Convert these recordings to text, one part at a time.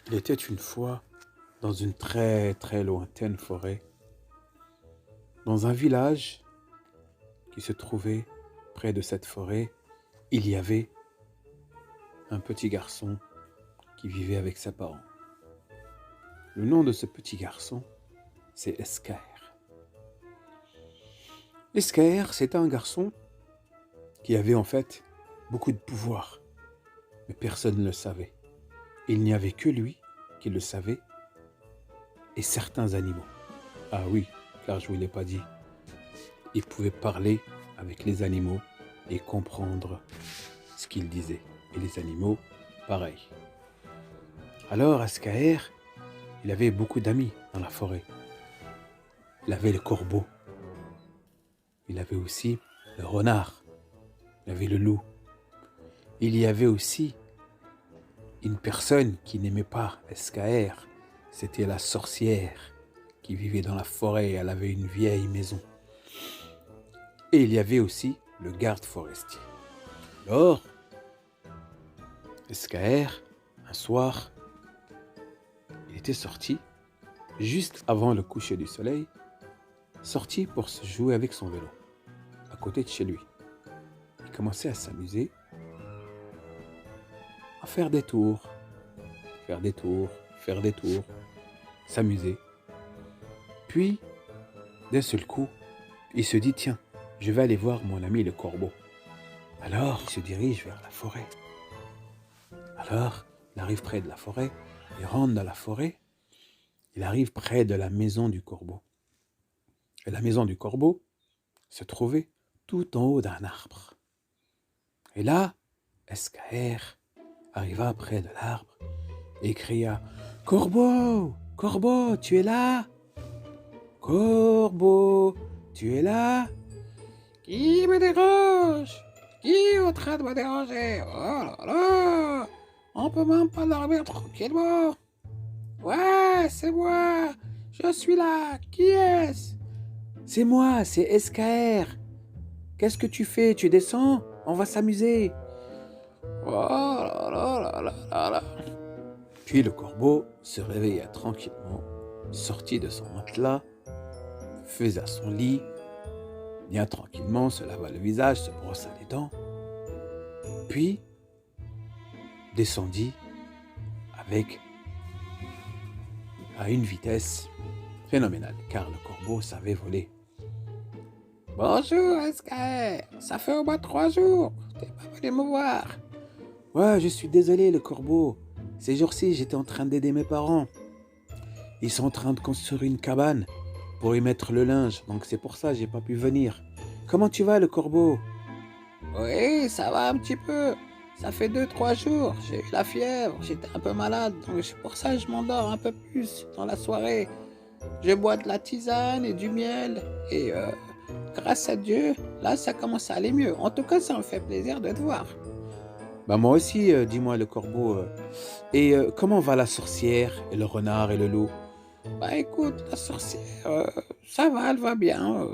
Il était une fois dans une très très lointaine forêt, dans un village qui se trouvait près de cette forêt, il y avait un petit garçon qui vivait avec ses parents. Le nom de ce petit garçon, c'est Esquer. Esquer, c'était un garçon qui avait en fait beaucoup de pouvoir, mais personne ne le savait. Il n'y avait que lui qui le savait et certains animaux. Ah oui, car je ne vous l'ai pas dit, il pouvait parler avec les animaux et comprendre ce qu'ils disaient. Et les animaux, pareil. Alors Ascaer, il avait beaucoup d'amis dans la forêt. Il avait le corbeau. Il avait aussi le renard. Il avait le loup. Il y avait aussi une personne qui n'aimait pas Escaer. C'était la sorcière qui vivait dans la forêt. Elle avait une vieille maison. Et il y avait aussi le garde forestier. Alors, Escaer, un soir, il était sorti, juste avant le coucher du soleil, sorti pour se jouer avec son vélo, à côté de chez lui. Il commençait à s'amuser, à faire des tours, s'amuser. Puis, d'un seul coup, il se dit, tiens, je vais aller voir mon ami le corbeau. Alors, il se dirige vers la forêt. Alors, il arrive près de la forêt, il rentre dans la forêt, il arrive près de la maison du corbeau. Et la maison du corbeau se trouvait tout en haut d'un arbre. Et là, Escaer arriva près de l'arbre et cria « Corbeau, Corbeau, tu es là? Corbeau, tu es là? Qui me dérange? Qui est en train de me déranger? Oh là là! On peut même pas dormir tranquillement. Ouais, c'est moi. Je suis là. Qui est-ce? C'est moi, c'est Escaer. Qu'est-ce que tu fais? Tu descends? On va s'amuser. Oh là là là là là là. Puis le corbeau se réveilla tranquillement, sortit de son matelas, faisait son lit, bien tranquillement, se lava le visage, se brossa les dents, puis descendit avec à une vitesse phénoménale, car le corbeau savait voler. Bonjour Escaer, ça fait au moins 3 jours, t'es pas venu me voir. Ouais, je suis désolé le corbeau, ces jours-ci j'étais en train d'aider mes parents. Ils sont en train de construire une cabane pour y mettre le linge, donc c'est pour ça que j'ai pas pu venir. Comment tu vas le corbeau? Oui, ça va un petit peu. Ça fait 2-3 jours, j'ai eu la fièvre, j'étais un peu malade, donc c'est pour ça que je m'endors un peu plus dans la soirée. Je bois de la tisane et du miel, et grâce à Dieu, là ça commence à aller mieux. En tout cas, ça me fait plaisir de te voir. Bah moi aussi, dis-moi le corbeau. Et comment va la sorcière, et le renard et le loup? Bah écoute, la sorcière, ça va, elle va bien.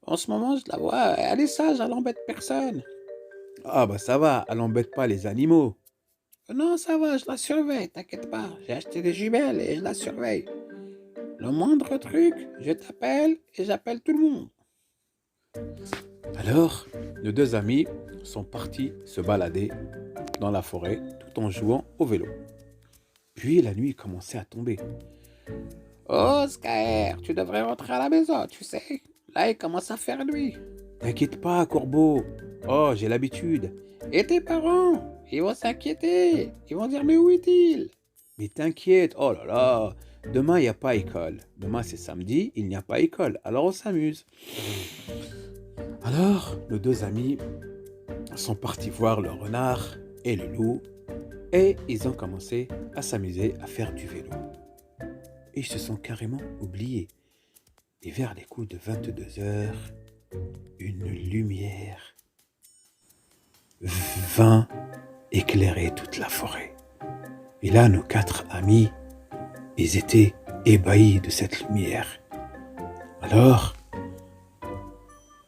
En ce moment, je la vois, elle est sage, elle embête personne. Ah bah ça va, elle embête pas les animaux. Non, ça va, je la surveille, t'inquiète pas. J'ai acheté des jumelles et je la surveille. Le moindre truc, je t'appelle et j'appelle tout le monde. Alors, nos deux amis sont partis se balader dans la forêt tout en jouant au vélo. Puis la nuit commençait à tomber. Oh, Sky, tu devrais rentrer à la maison, tu sais. Là, il commence à faire nuit. T'inquiète pas, Corbeau. Oh, j'ai l'habitude. Et tes parents, ils vont s'inquiéter. Ils vont dire, mais où est-il? Mais t'inquiète, oh là là. Demain, il n'y a pas école. Demain, c'est samedi, il n'y a pas école. Alors, on s'amuse. Alors, nos deux amis sont partis voir le renard et le loup. Et ils ont commencé à s'amuser à faire du vélo. Et ils se sont carrément oubliés. Et vers les coups de 22 heures, une lumière vint éclairer toute la forêt. Et là, nos 4 amis, ils étaient ébahis de cette lumière. Alors,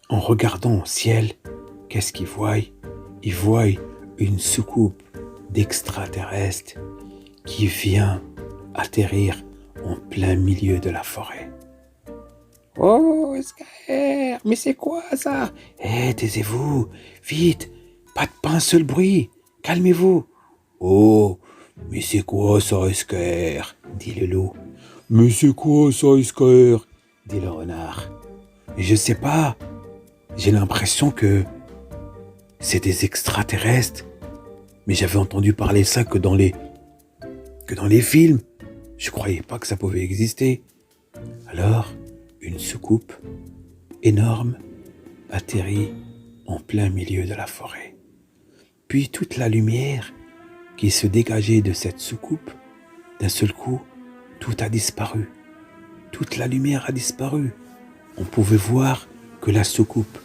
en regardant au ciel, qu'est-ce qu'ils voient? Ils voient une soucoupe d'extraterrestres qui vient atterrir en plein milieu de la forêt. Oh, Skyr, mais c'est quoi ça? Taisez-vous, vite, pas un seul bruit, calmez-vous. Oh, mais c'est quoi ça, Skyr? Dit le loup. Mais c'est quoi ça, Skyr? Dit le renard. Je sais pas, j'ai l'impression que c'est des extraterrestres, mais j'avais entendu parler ça que dans les films. Je croyais pas que ça pouvait exister. Alors, une soucoupe énorme atterrit en plein milieu de la forêt. Puis toute la lumière qui se dégageait de cette soucoupe, d'un seul coup, tout a disparu. Toute la lumière a disparu. On pouvait voir que la soucoupe,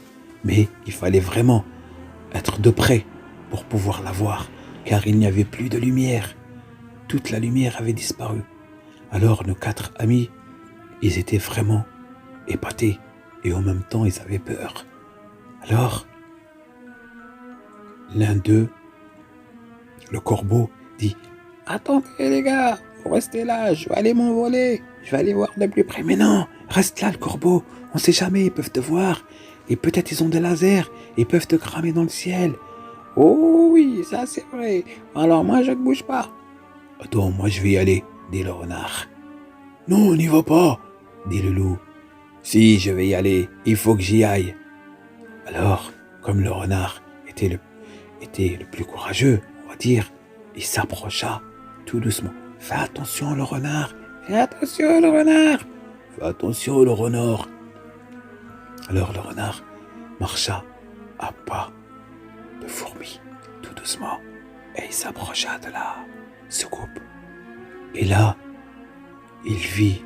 mais il fallait vraiment être de près pour pouvoir la voir, car il n'y avait plus de lumière. Toute la lumière avait disparu. Alors nos 4 amis, ils étaient vraiment épatés et en même temps ils avaient peur. Alors, l'un d'eux, le corbeau, dit « Attendez les gars, vous restez là, je vais aller m'envoler, je vais aller voir de plus près. » « Mais non, reste là le corbeau, on sait jamais, ils peuvent te voir. Et peut-être ils ont des lasers, ils peuvent te cramer dans le ciel. » « Oh oui, ça c'est vrai, alors moi je ne bouge pas. »« Attends, moi je vais y aller, dit le renard. »« Non, on n'y va pas, dit le loup. »« Si, je vais y aller, il faut que j'y aille. » Alors, comme le renard était le plus courageux, on va dire, il s'approcha tout doucement. « Fais attention le renard, fais attention le renard, fais attention le renard. » Alors le renard marcha à pas de fourmi, tout doucement, et il s'approcha de la soucoupe. Et là, il vit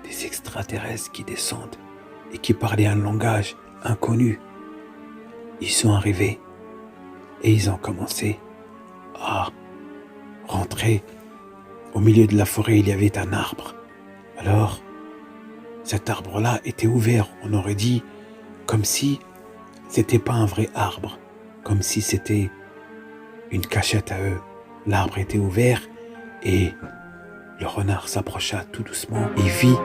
des extraterrestres qui descendent et qui parlaient un langage inconnu. Ils sont arrivés et ils ont commencé à rentrer. Au milieu de la forêt, il y avait un arbre. Alors, cet arbre-là était ouvert. On aurait dit comme si c'était pas un vrai arbre, comme si c'était une cachette à eux. L'arbre était ouvert et le renard s'approcha tout doucement et vit